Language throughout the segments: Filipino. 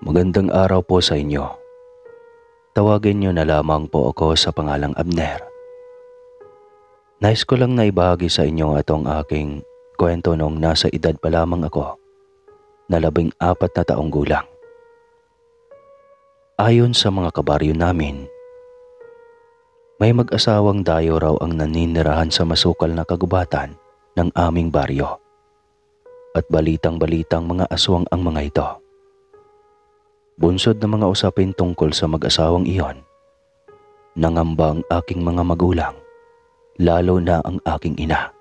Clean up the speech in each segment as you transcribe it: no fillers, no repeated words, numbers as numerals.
Magandang araw po sa inyo. Tawagin niyo na lamang po ako sa pangalang Abner. Nais ko lang na ibahagi sa inyo itong aking kwento noong nasa edad pa lamang ako na 14 na taong gulang. Ayon sa mga kabaryo namin, may mag-asawang dayo raw ang naninirahan sa masukal na kagubatan ng aming baryo. At balitang-balitang mga aswang ang mga ito. Bunsod ng mga usapin tungkol sa mag-asawang iyon, nangamba ang aking mga magulang, lalo na ang aking ina.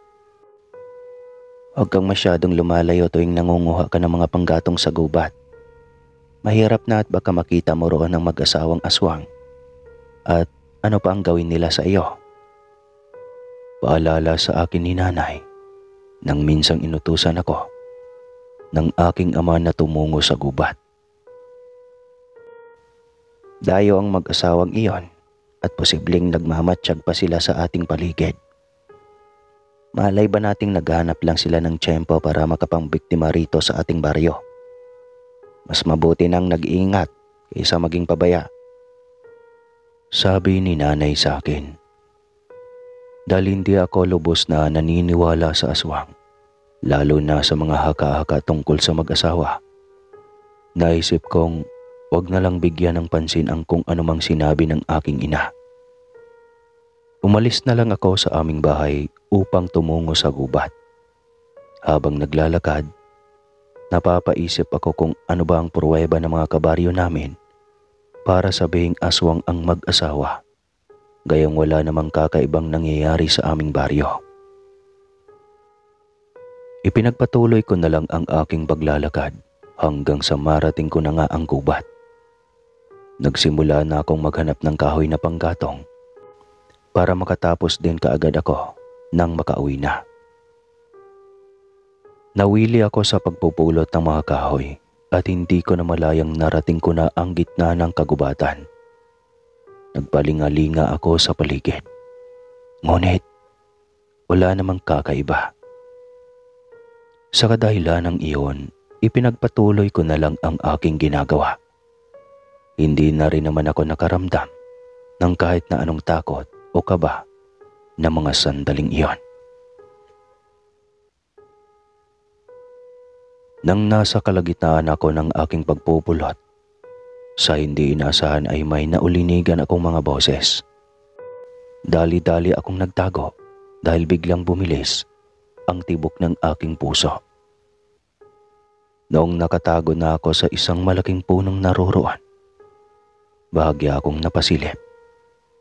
Huwag kang masyadong lumalayo tuwing nangunguha ka ng mga panggatong sa gubat. Mahirap na at baka makita mo roon ng mag-asawang aswang. At ano pa ang gawin nila sa iyo? Paalala sa akin ni nanay nang minsang inutusan ako ng aking ama na tumungo sa gubat. Dayo ang mag-asawang iyon at posibleng nagmamatsyag pa sila sa ating paligid. Malay ba nating naghanap lang sila ng tiyempo para makapangbiktima rito sa ating baryo? Mas mabuti nang nag-iingat kaysa maging pabaya. Sabi ni nanay sa akin. Dahil hindi ako lubos na naniniwala sa aswang, lalo na sa mga haka-haka tungkol sa mag-asawa, naisip kong huwag na lang bigyan ng pansin ang kung anumang sinabi ng aking ina. Umalis na lang ako sa aming bahay upang tumungo sa gubat. Habang naglalakad, napapaisip ako kung ano ba ang pruweba ng mga kabaryo namin para sabihing aswang ang mag-asawa, gayong wala namang kakaibang nangyayari sa aming baryo. Ipinagpatuloy ko na lang ang aking paglalakad hanggang sa marating ko na nga ang gubat. Nagsimula na akong maghanap ng kahoy na panggatong para makatapos din kaagad ako nang makauwi na. Nawili ako sa pagpupulot ng mga kahoy at hindi ko na malayang narating ko na ang gitna ng kagubatan. Nagpalingalinga ako sa paligid. Ngunit wala namang kakaiba. Sa kadahilan ng iyon, ipinagpatuloy ko na lang ang aking ginagawa. Hindi na rin naman ako nakaramdam ng kahit na anong takot o kaba na mga sandaling iyon. Nang nasa kalagitnaan ako ng aking pagpupulot, sa hindi inasahan ay may naulinigan akong mga boses. Dali-dali akong nagtago dahil biglang bumilis ang tibok ng aking puso. Noong nakatago na ako sa isang malaking punong naruruan, bahagya akong napasilip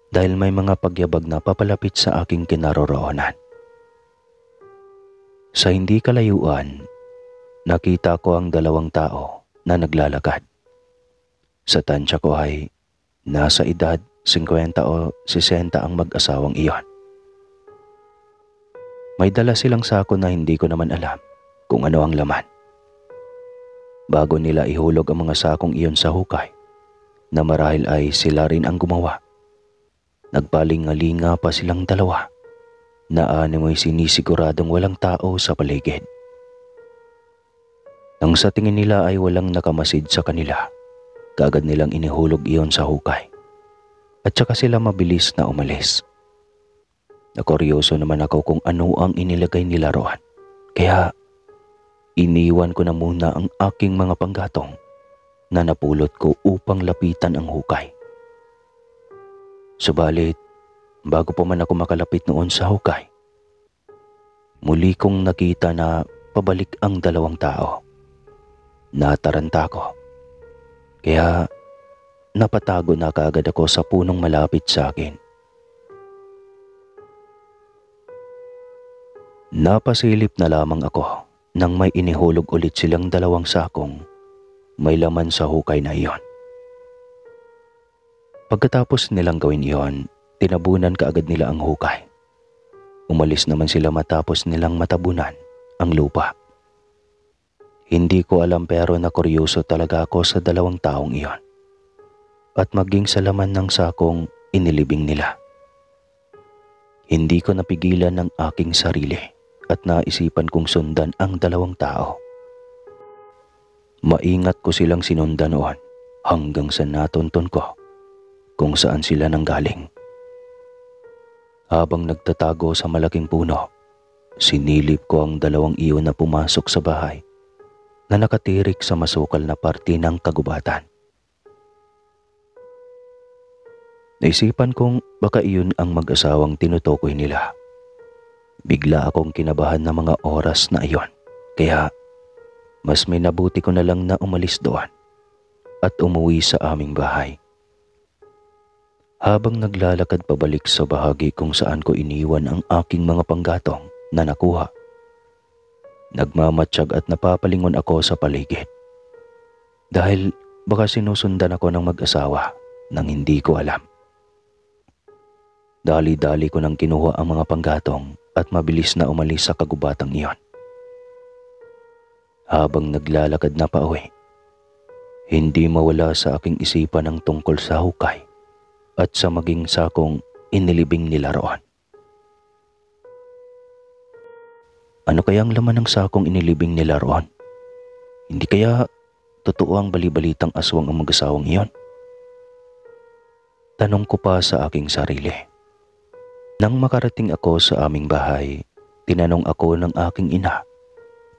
dahil may mga pagyabag na papalapit sa aking kinaroroonan. Sa hindi kalayuan, nakita ko ang dalawang tao na naglalakad. Sa tansya ko ay nasa edad 50 o 60 ang mag-asawang iyon. May dala silang sako na hindi ko naman alam kung ano ang laman. Bago nila ihulog ang mga sakong iyon sa hukay, na marahil ay sila rin ang gumawa, nagpalingalinga pa silang dalawa na animoy sinisiguradong walang tao sa paligid. Nang sa tingin nila ay walang nakamasid sa kanila, kaagad nilang inihulog iyon sa hukay at saka sila mabilis na umalis. Nakuryoso naman ako kung ano ang inilagay nila roon. Kaya iniwan ko na muna ang aking mga panggatong na napulot ko upang lapitan ang hukay. Subalit, bago pa man ako makalapit noon sa hukay, muli kong nakita na pabalik ang dalawang tao. Nataranta ko. Kaya napatago na kaagad ako sa punong malapit sa akin. Napasilip na lamang ako nang may inihulog ulit silang dalawang sakong may laman sa hukay na iyon. Pagkatapos nilang gawin iyon, tinabunan kaagad nila ang hukay. Umalis naman sila matapos nilang matabunan ang lupa. Hindi ko alam pero nakuryoso talaga ako sa dalawang taong iyon at maging sa laman ng sakong inilibing nila. Hindi ko napigilan ng aking sarili at naisipan kong sundan ang dalawang tao. Maingat ko silang sinundan noon hanggang sa natunton ko kung saan sila nanggaling. Habang nagtatago sa malaking puno, sinilip ko ang dalawang iyon na pumasok sa bahay na nakatirik sa masukal na parte ng kagubatan. Naisipan kong baka iyon ang mag-asawang tinutukoy nila. Bigla akong kinabahan ng mga oras na iyon, kaya mas minabuti ko na lang na umalis doon at umuwi sa aming bahay. Habang naglalakad pabalik sa bahagi kung saan ko iniwan ang aking mga panggatong na nakuha, nagmamatsyag at napapalingon ako sa paligid. Dahil baka sinusundan ako ng mag-asawa nang hindi ko alam. Dali-dali ko nang kinuha ang mga panggatong at mabilis na umalis sa kagubatang iyon. Habang naglalakad na pauwi, hindi mawala sa aking isipan ang tungkol sa hukay at sa maging sakong inilibing nila roon. Ano kaya ang laman ng sakong inilibing nila roon? Hindi kaya totoo ang balibalitang aswang ang mag-asawang iyon? Tanong ko pa sa aking sarili. Nang makarating ako sa aming bahay, tinanong ako ng aking ina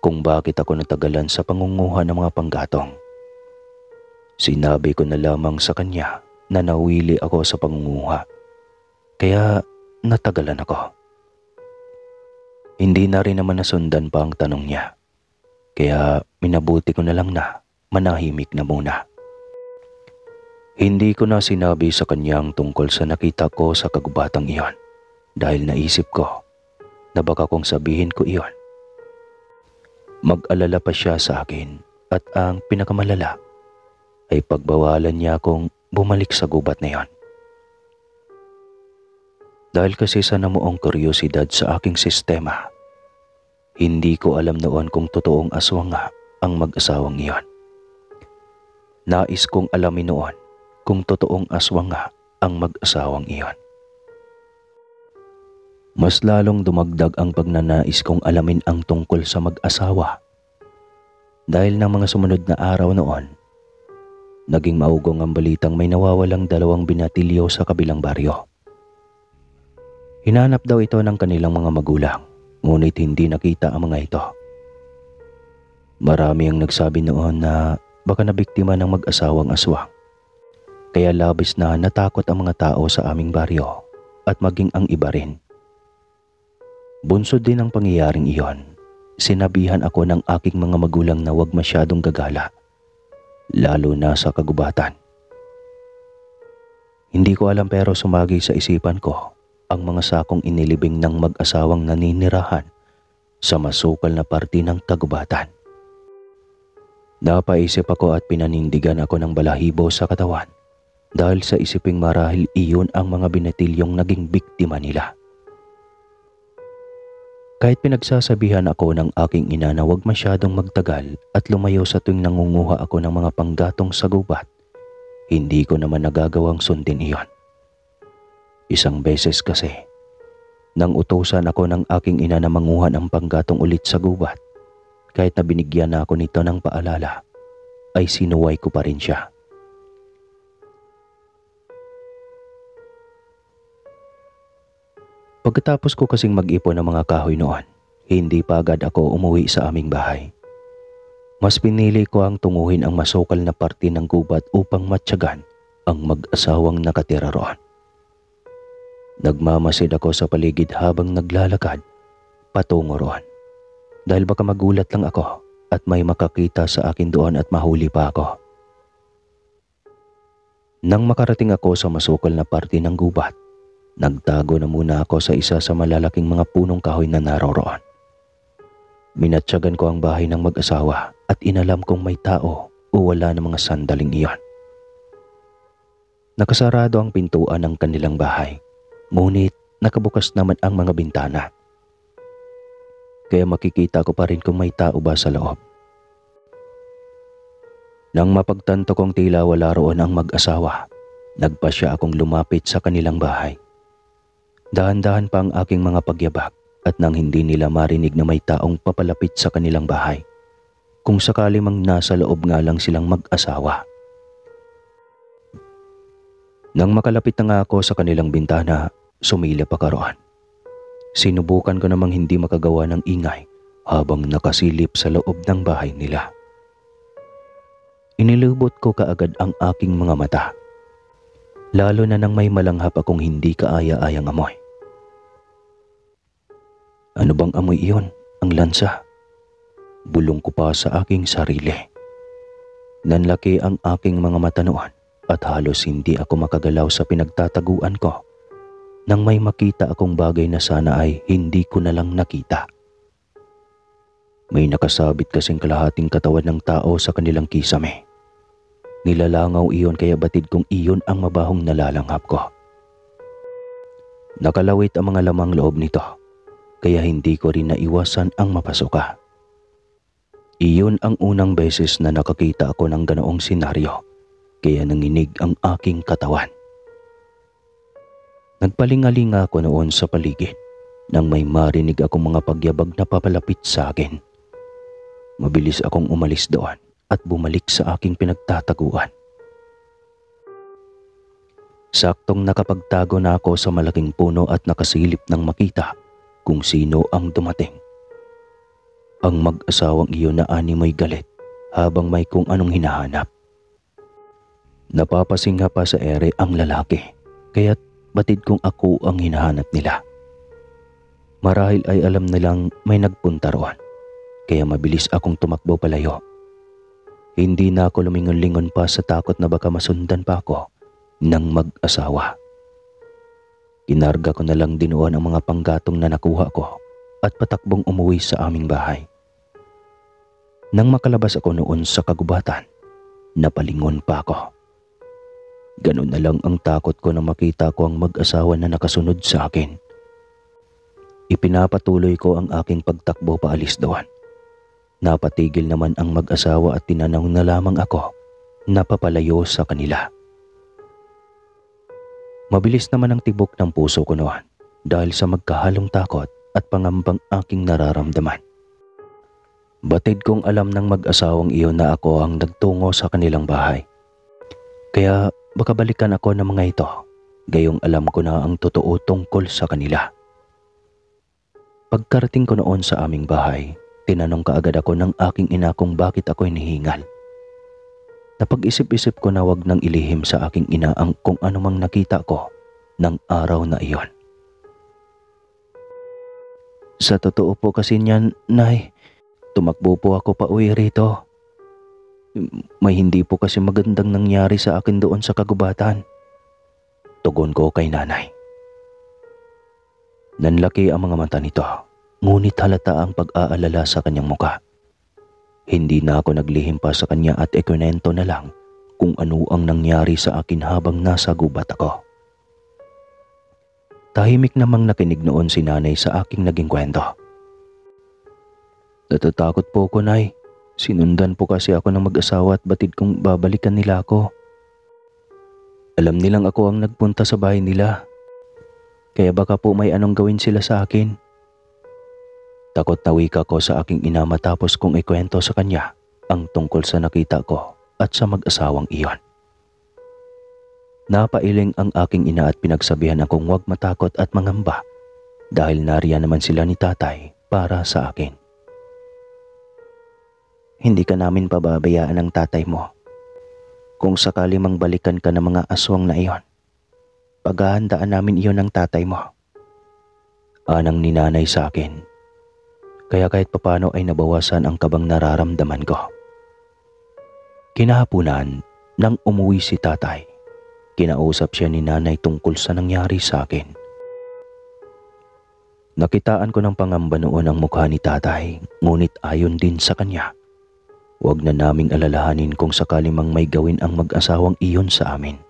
kung bakit ako natagalan sa pangunguha ng mga panggatong. Sinabi ko na lamang sa kanya na nawili ako sa pangunguha, kaya natagalan ako. Hindi na rin naman nasundan pa ang tanong niya, kaya minabuti ko na lang na manahimik na muna. Hindi ko na sinabi sa kanyang tungkol sa nakita ko sa kagubatang iyon dahil naisip ko na baka kung sabihin ko iyon, mag-alala pa siya sa akin at ang pinakamalala ay pagbawalan niya akong bumalik sa gubat na iyon. Dahil kasi sa namuong kuryosidad sa aking sistema, hindi ko alam noon kung totoong aswang nga ang mag-asawang iyon. Nais kong alamin noon kung totoong aswang nga ang mag-asawang iyon. Mas lalong dumagdag ang pagnanais kong alamin ang tungkol sa mag-asawa. Dahil ng mga sumunod na araw noon, naging maugong ang balitang may nawawalang 2 binatilyo sa kabilang baryo. Hinanap daw ito ng kanilang mga magulang, ngunit hindi nakita ang mga ito. Marami ang nagsabi noon na baka nabiktima ng mag-asawang aswang. Kaya labis na natakot ang mga tao sa aming baryo at maging ang iba rin. Bunsod din ang pangyayaring iyon, sinabihan ako ng aking mga magulang na huwag masyadong gagala, lalo na sa kagubatan. Hindi ko alam pero sumagi sa isipan ko ang mga sakong inilibing ng mag-asawang naninirahan sa masukal na parte ng kagubatan. Napaisip ako at pinanindigan ako ng balahibo sa katawan dahil sa isiping marahil iyon ang mga binatilyong naging biktima nila. Kahit pinagsasabihan ako ng aking ina na huwag masyadong magtagal at lumayo sa tuwing nangunguha ako ng mga panggatong sa gubat, hindi ko naman nagagawang sundin iyon. Isang beses kasi, nang utusan ako ng aking ina na manguha ng panggatong ulit sa gubat, kahit na binigyan na ako nito ng paalala, ay sinuway ko pa rin siya. Pagkatapos ko kasing mag-ipon ng mga kahoy noon, hindi pa agad ako umuwi sa aming bahay. Mas pinili ko ang tunguhin ang masukal na parte ng gubat upang matyagan ang mag-asawang nakatira roon. Nagmamasid ako sa paligid habang naglalakad patungo roon, dahil baka magulat lang ako at may makakita sa akin doon at mahuli pa ako. Nang makarating ako sa masukal na parte ng gubat, nagtago na muna ako sa isa sa malalaking mga punong kahoy na naroroon. Minatyagan ko ang bahay ng mag-asawa at inalam kong may tao o wala na mga sandaling iyon. Nakasarado ang pintuan ng kanilang bahay, ngunit nakabukas naman ang mga bintana. Kaya makikita ko pa rin kung may tao ba sa loob. Nang mapagtanto kong tila wala roon ang mag-asawa, nagpasya akong lumapit sa kanilang bahay. Dahan-dahan pa ang aking mga pagyabak at nang hindi nila marinig na may taong papalapit sa kanilang bahay, kung sakali mang nasa loob nga lang silang mag-asawa. Nang makalapit na nga ako sa kanilang bintana, sumilip ako roon. Sinubukan ko namang hindi makagawa ng ingay habang nakasilip sa loob ng bahay nila. Inilubot ko kaagad ang aking mga mata, lalo na nang may malanghap akong hindi kaaya-ayang amoy. Ano bang amoy iyon? Ang lansa. Bulong ko pa sa aking sarili. Nanlaki ang aking mga mata noon at halos hindi ako makagalaw sa pinagtataguan ko nang may makita akong bagay na sana ay hindi ko na lang nakita. May nakasabit kasing kalahating katawan ng tao sa kanilang kisame. Nilalangaw iyon kaya batid kong iyon ang mabahong nalalanghap ko. Nakalawit ang mga lamang loob nito, kaya hindi ko rin naiwasan ang mapasuka. Iyon ang unang beses na nakakita ako ng ganoong senaryo, kaya nanginig ang aking katawan. Nagpalingalinga ako noon sa paligid nang may marinig akong mga pagyabag na papalapit sa akin. Mabilis akong umalis doon at bumalik sa aking pinagtataguan. Saktong nakapagtago na ako sa malaking puno at nakasilip nang makita kung sino ang dumating. Ang mag-asawang iyon na animoy galit habang may kung anong hinahanap. Napapasingha pa sa ere ang lalaki, kaya't batid kong ako ang hinahanap nila. Marahil ay alam nilang may nagpunta roon, kaya mabilis akong tumakbo palayo. Hindi na ako lumingon-lingon pa sa takot na baka masundan pa ako ng mag-asawa. Kinarga ko na lang dinuan ang mga panggatong na nakuha ko at patakbong umuwi sa aming bahay. Nang makalabas ako noon sa kagubatan, napalingon pa ako. Ganun na lang ang takot ko na makita ko ang mag-asawa na nakasunod sa akin. Ipinapatuloy ko ang aking pagtakbo paalis doon. Napatigil naman ang mag-asawa at tinanaw na lamang ako na papalayo sa kanila. Mabilis naman ang tibok ng puso ko noon dahil sa magkahalong takot at pangambang aking nararamdaman. Batid kong alam ng mag-asawang iyon na ako ang nagtungo sa kanilang bahay. Kaya baka balikan ako ng mga ito, gayong alam ko na ang totoo tungkol sa kanila. Pagkarating ko noon sa aming bahay, tinanong kaagad ako ng aking ina kung bakit ako hinihingal. Napag-isip-isip ko na wag nang ilihim sa aking ina ang kung anumang nakita ko ng araw na iyon. Sa totoo po kasi niyan, Nay, tumakbo po ako pa uwi rito. May hindi po kasi magandang nangyari sa akin doon sa kagubatan. Tugon ko kay nanay. Nanlaki ang mga mata nito, ngunit halata ang pag-aalala sa kanyang muka. Hindi na ako naglihim pa sa kanya at ikwento na lang kung ano ang nangyari sa akin habang nasa gubat ako. Tahimik namang nakinig noon si nanay sa aking naging kwento. Natatakot po ako, Nay. Sinundan po kasi ako ng mag-asawa at batid kong babalikan nila ako. Alam nilang ako ang nagpunta sa bahay nila. Kaya baka po may anong gawin sila sa akin. Takot na wika ko sa aking ina matapos kong ikwento sa kanya ang tungkol sa nakita ko at sa mag-asawang iyon. Napailing ang aking ina at pinagsabihan akong huwag matakot at mangamba dahil nariyan naman sila ni tatay para sa akin. Hindi ka namin pababayaan ng tatay mo. Kung sakali mang balikan ka ng mga aswang na iyon, paghahandaan namin iyon ng tatay mo. Anang ni nanay sa akin. Kaya kahit papano ay nabawasan ang kabang nararamdaman ko. Kinahapunan, nang umuwi si tatay, kinausap siya ni nanay tungkol sa nangyari sa akin. Nakitaan ko ng pangamba noon ang mukha ni tatay, ngunit ayon din sa kanya. Huwag na naming alalahanin kung sakali mang may gawin ang mag-asawang iyon sa amin.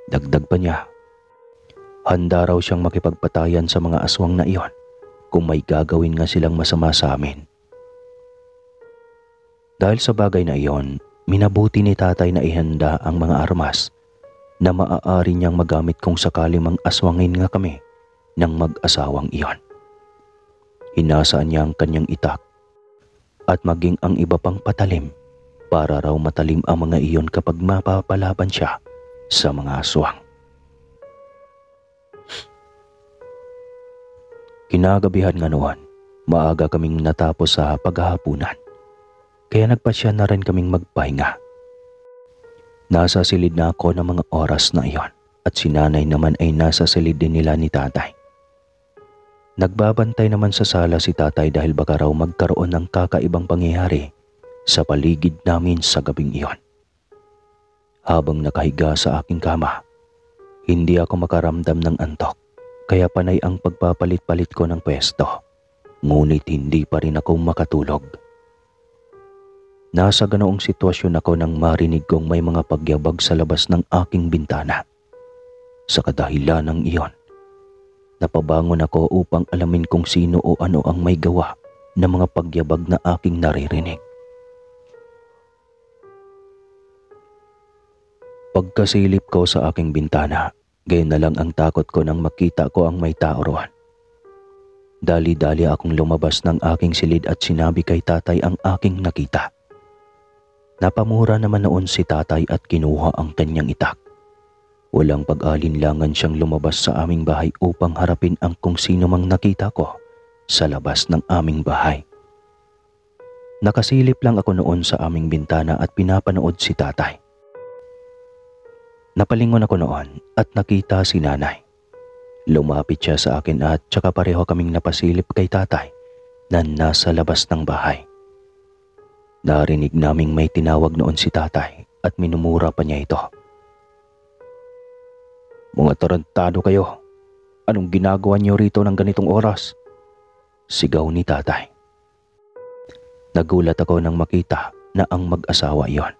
Dagdag pa niya, handa raw siyang makipagpatayan sa mga aswang na iyon kung may gagawin nga silang masama sa amin. Dahil sa bagay na iyon, minabuti ni tatay na ihanda ang mga armas na maaari niyang magamit kung sakali mang aswangin nga kami ng mag-asawang iyon. Hinasaan niya ang kanyang itak at maging ang iba pang patalim para raw matalim ang mga iyon kapag mapapalaban siya sa mga aswang. Kinagabihan nga noon, maaga kaming natapos sa paghahapunan, kaya nagpasya na rin kaming magpahinga. Nasa silid na ako ng mga oras na iyon at si nanay naman ay nasa silid din nila ni tatay. Nagbabantay naman sa sala si tatay dahil baka raw magkaroon ng kakaibang pangyayari sa paligid namin sa gabing iyon. Habang nakahiga sa aking kama, hindi ako makaramdam ng antok, kaya panay ang pagpapalit-palit ko ng pwesto. Ngunit hindi pa rin ako makatulog. Nasa ganoong sitwasyon ako nang marinig kong may mga pagyabag sa labas ng aking bintana. Sa kadahilan ng iyon, napabangon ako upang alamin kung sino o ano ang may gawa ng mga pagyabag na aking naririnig. Pagkasilip ko sa aking bintana, gayon na lang ang takot ko nang makita ko ang may tao roon. Dali-dali akong lumabas ng aking silid at sinabi kay tatay ang aking nakita. Napamura naman noon si tatay at kinuha ang kanyang itak. Walang pag-alinlangan siyang lumabas sa aming bahay upang harapin ang kung sino mang nakita ko sa labas ng aming bahay. Nakasilip lang ako noon sa aming bintana at pinapanood si tatay. Napalingon ako noon at nakita si nanay. Lumapit siya sa akin at tsaka pareho kaming napasilip kay tatay na nasa labas ng bahay. Narinig naming may tinawag noon si tatay at minumura pa niya ito. "Mga tarantado kayo, anong ginagawa niyo rito ng ganitong oras?" Sigaw ni tatay. Nagulat ako nang makita na ang mag-asawa iyon.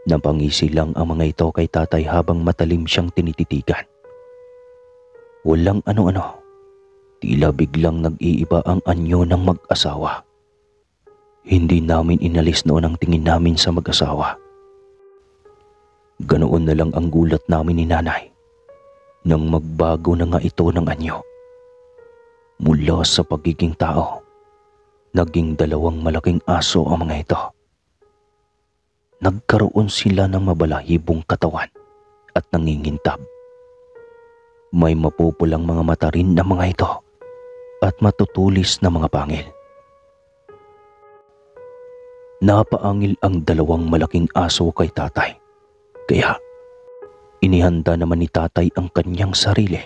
Napangisi lang ang mga ito kay tatay habang matalim siyang tinititigan. Walang ano-ano, tila biglang nag-iiba ang anyo ng mag-asawa. Hindi namin inalis noon ang tingin namin sa mag-asawa. Ganoon na lang ang gulat namin ni nanay nang magbago na nga ito ng anyo. Mula sa pagiging tao, naging dalawang malaking aso ang mga ito. Nagkaroon sila ng mabalahibong katawan at nangingintab. May mapupulang mga mata rin ng mga ito at matutulis na mga pangil. Napaangil ang dalawang malaking aso kay tatay, kaya inihanda naman ni tatay ang kanyang sarili,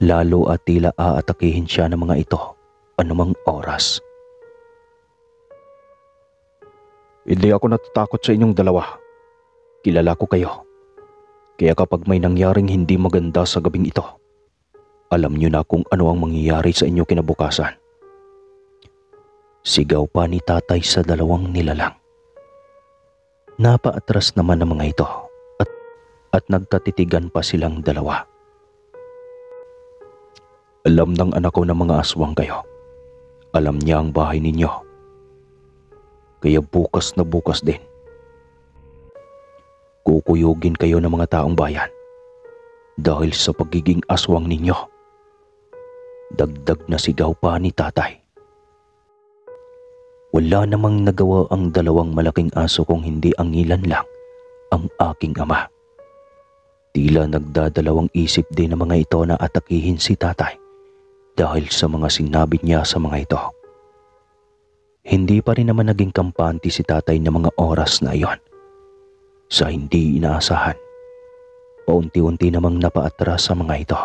lalo at tila aatakihin siya ng mga ito anumang oras. "Hindi ako natatakot sa inyong dalawa. Kilala ko kayo. Kaya kapag may nangyaring hindi maganda sa gabing ito, alam niyo na kung ano ang mangyayari sa inyo kinabukasan." Sigaw pa ni tatay sa dalawang nilalang. Napaatras naman ang mga ito at nagkatitigan pa silang dalawa. "Alam ng anak ko na mga aswang kayo. Alam niya ang bahay ninyo. Kaya bukas na bukas din, kukuyugin kayo ng mga taong bayan dahil sa pagiging aswang ninyo." Dagdag na sigaw pa ni tatay. Wala namang nagawa ang dalawang malaking aso kung hindi angilan lang ang aking ama. Tila nagdadalawang isip din ng mga ito na atakihin si tatay dahil sa mga sinabi niya sa mga ito. Hindi pa rin naman naging kampante si tatay ng mga oras na iyon. Sa hindi inaasahan, paunti-unti namang napaatras sa mga ito.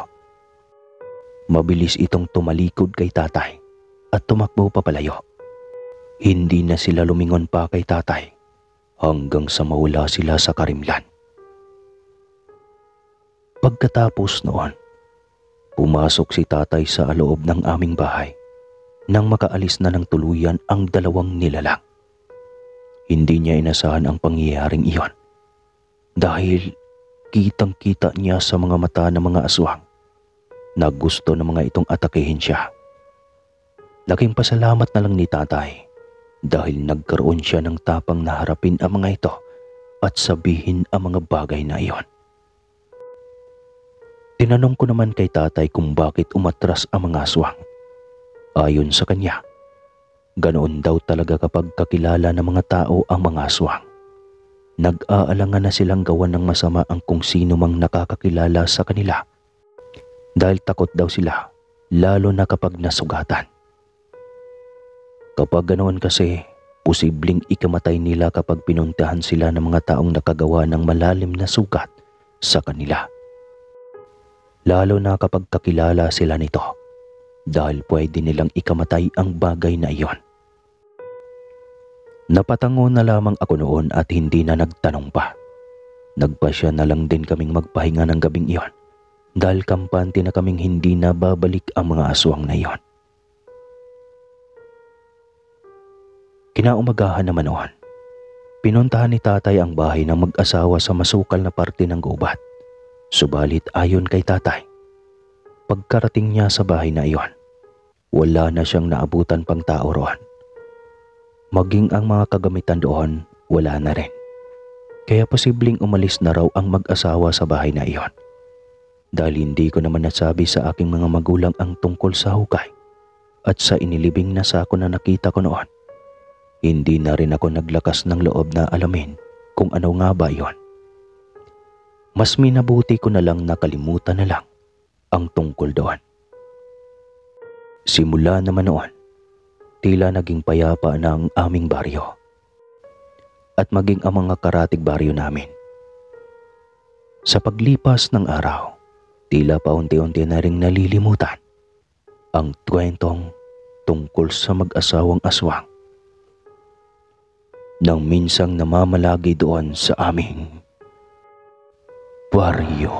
Mabilis itong tumalikod kay tatay at tumakbo papalayo. Hindi na sila lumingon pa kay tatay hanggang sa mawala sila sa karimlan. Pagkatapos noon, pumasok si tatay sa loob ng aming bahay nang makaalis na ng tuluyan ang dalawang nilalang. Hindi niya inasahan ang pangyayaring iyon dahil kitang-kita niya sa mga mata ng mga aswang na gusto ng mga itong atakehin siya. Laking pasalamat na lang ni tatay dahil nagkaroon siya ng tapang na harapin ang mga ito at sabihin ang mga bagay na iyon. Tinanong ko naman kay tatay kung bakit umatras ang mga aswang. Ayon sa kanya, ganoon daw talaga kapag kakilala ng mga tao ang mga aswang. Nag-aalangan na silang gawan ng masama ang kung sino mang nakakakilala sa kanila dahil takot daw sila, lalo na kapag nasugatan. Kapag ganoon kasi, posibleng ikamatay nila kapag pinuntahan sila ng mga taong nakagawa ng malalim na sugat sa kanila. Lalo na kapag kakilala sila nito, dahil pwede nilang ikamatay ang bagay na iyon. Napatango na lamang ako noon at hindi na nagtanong pa. Nagpasya na lang din kaming magpahinga ng gabing iyon dahil kampante na kaming hindi na babalik ang mga aswang na iyon. Kinaumagahan naman noon, pinuntahan ni tatay ang bahay ng mag-asawa sa masukal na parte ng gubat. Subalit ayon kay tatay, pagkarating niya sa bahay na iyon, wala na siyang naabutan pang tao roon. Maging ang mga kagamitan doon, wala na rin. Kaya posibleng umalis na raw ang mag-asawa sa bahay na iyon. Dahil hindi ko naman nasabi sa aking mga magulang ang tungkol sa hukay at sa inilibing na sako na nakita ko noon. Hindi na rin ako naglakas ng loob na alamin kung ano nga ba iyon. Mas minabuti ko na lang nakalimutan na lang ang tungkol doon. Simula naman noon, tila naging payapa na ang aming baryo at maging ang mga karatig baryo namin. Sa paglipas ng araw, tila paunti-unti na ring nalilimutan ang kwentong tungkol sa mag-asawang aswang nang minsang namamalagi doon sa aming baryo.